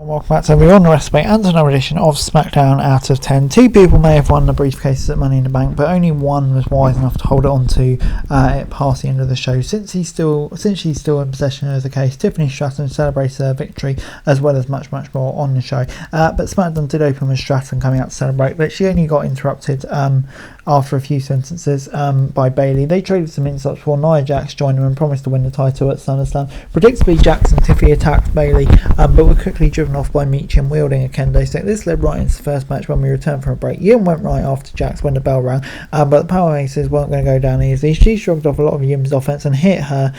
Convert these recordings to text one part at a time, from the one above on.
Welcome back to the Underestimate and another edition of Smackdown Out of 10. Two people may have won the briefcases at Money in the Bank, but only one was wise enough to hold it on to it past the end of the show. Since she's still in possession of the case, Tiffany Stratton celebrated her victory as well as much more on the show. But Smackdown did open with Stratton coming out to celebrate, but she only got interrupted after a few sentences by Bayley. They traded some insults before Nia Jax joined them and promised to win the title at SummerSlam. Predictably, Jax and Tiffany attacked Bayley, but were quickly driven off by Mitb wielding a kendo stick. This led right into the first match when we returned from a break. Yim went right after Jax when the bell rang, but the Power Aces weren't going to go down easily. She shrugged off a lot of Yim's offense and hit her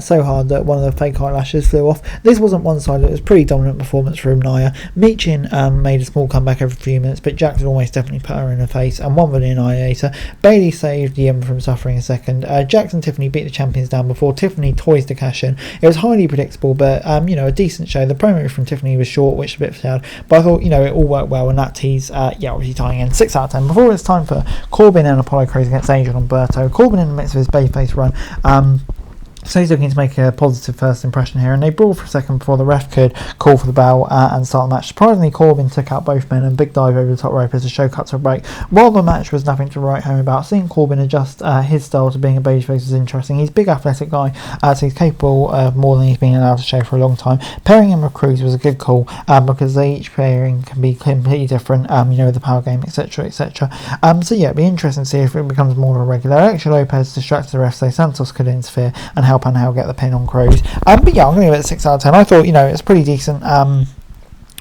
so hard that one of the fake eyelashes flew off. This wasn't one-sided, it was a pretty dominant performance from Nia. Mitb made a small comeback every few minutes, but Jax had almost definitely put her in the face and one with the annihilator. Bayley saved Yim from suffering a second. Jax and Tiffany beat the champions down before Tiffany toys to cash in. It was highly predictable, but a decent show. The promo from Tiffany was short, which is a bit sad, but I thought it all worked well, and that tease obviously tying in 6 out of 10. Before it's time for Corbin and Apollo Crews against Angel and Umberto. Corbin in the midst of his babyface run, so he's looking to make a positive first impression here, and they brawled for a second before the ref could call for the bell and start the match. Surprisingly, Corbin took out both men and big dive over the top rope as the show cut to a break. While the match was nothing to write home about, seeing Corbin adjust his style to being a babyface was interesting. He's a big athletic guy, so he's capable of more than he's been allowed to show for a long time. Pairing him with Crews was a good call because each pairing can be completely different, with the power game, etc, etc. It'd be interesting to see if it becomes more of a regular. Alexa Lopez distracted the ref so Santos could interfere and help Angel get the pin on Crews. I'm going to give it a 6 out of 10. I thought, it's a pretty decent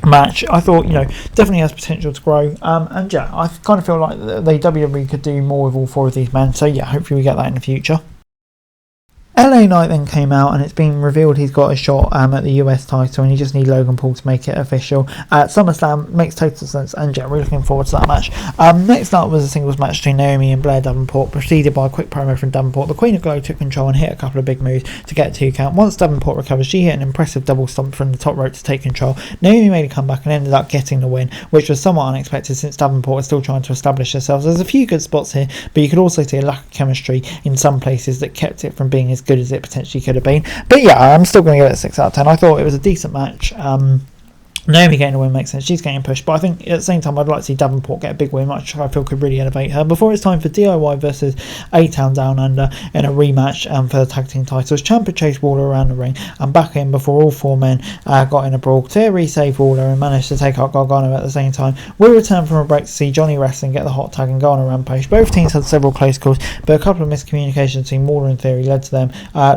match. I thought, definitely has potential to grow. I kind of feel like the WWE could do more with all 4 of these men. So hopefully we get that in the future. LA Knight then came out and it's been revealed he's got a shot at the US title and he just needs Logan Paul to make it official. SummerSlam makes total sense, and we're looking forward to that match. Next up was a singles match between Naomi and Blair Davenport, preceded by a quick promo from Davenport. The Queen of Glow took control and hit a couple of big moves to get a 2 count. Once Davenport recovered, she hit an impressive double stomp from the top rope to take control. Naomi made a comeback and ended up getting the win, which was somewhat unexpected since Davenport was still trying to establish herself. There's a few good spots here, but you could also see a lack of chemistry in some places that kept it from being as good as it potentially could have been. But I'm still going to give it a 6 out of 10. I thought it was a decent match. Naomi getting a win makes sense. She's getting pushed, but I think at the same time I'd like to see Davenport get a big win, which I feel could really elevate her. Before it's time for DIY versus A-Town Down Under in a rematch for the tag team titles. Ciampa chased Waller around the ring and back in before all 4 men got in a brawl. Theory saved Waller and managed to take out Gargano at the same time. We'll return from a break to see Johnny Wrestling get the hot tag and go on a rampage. Both teams had several close calls, but a couple of miscommunications between Waller and Theory led to them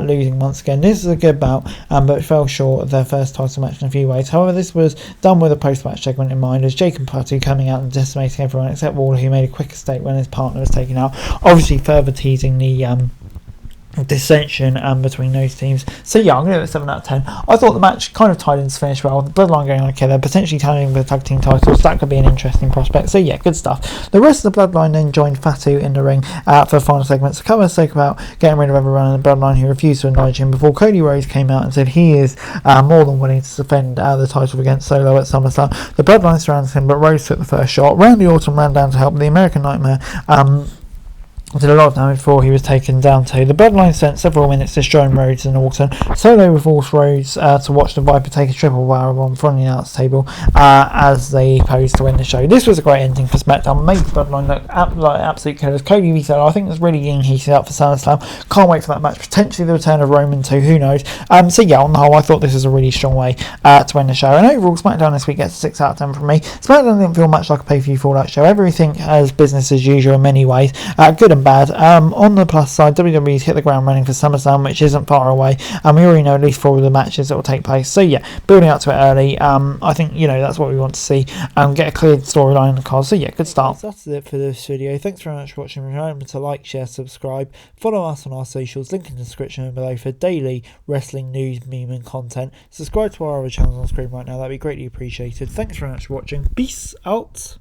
losing once again. This is a good bout, but it fell short of their first title match in a few ways. However, this was done with a post-match segment in mind, as Jake and Patu coming out and decimating everyone except Waller, who made a quick escape when his partner was taken out, obviously further teasing the dissension between those teams. So I'm going to give it a 7 out of 10. I thought the match kind of tied into finish well. The Bloodline going like killer, potentially challenging for the tag team titles. That could be an interesting prospect. So good stuff. The rest of the Bloodline then joined Fatu in the ring for the final segment. So Cover spoke about getting rid of everyone in the Bloodline who refused to acknowledge him before Cody Rhodes came out and said he is more than willing to defend the title against Solo at SummerSlam. The Bloodline surrounded him, but Rhodes took the first shot. Randy Orton ran down to help. The American Nightmare did a lot of damage before he was taken down to. The Bloodline spent several minutes destroying Rhodes and Orton. Solo forced Rhodes to watch the Viper take a triple powerbomb from the announce table as they posed to win the show. This was a great ending for SmackDown. Made the Bloodline look like absolute killers. Cody said, I think it's really getting heated up for SummerSlam. Can't wait for that match. Potentially the return of Roman too. Who knows? On the whole, I thought this was a really strong way to win the show. And overall, SmackDown this week gets a 6 out of 10 from me. SmackDown didn't feel much like a pay-per-view Fallout show. Everything as business as usual in many ways. Good and bad. On the plus side, WWE's hit the ground running for SummerSlam, which isn't far away, and we already know at least 4 of the matches that will take place. So building up to it early. I think that's what we want to see. Get a clear storyline in the cards. So good start. That's it for this video. Thanks very much for watching. Remember to like, share, subscribe, follow us on our socials. Link in the description below for daily wrestling news, meme, and content. Subscribe to our other channels on screen right now. That'd be greatly appreciated. Thanks very much for watching. Peace out.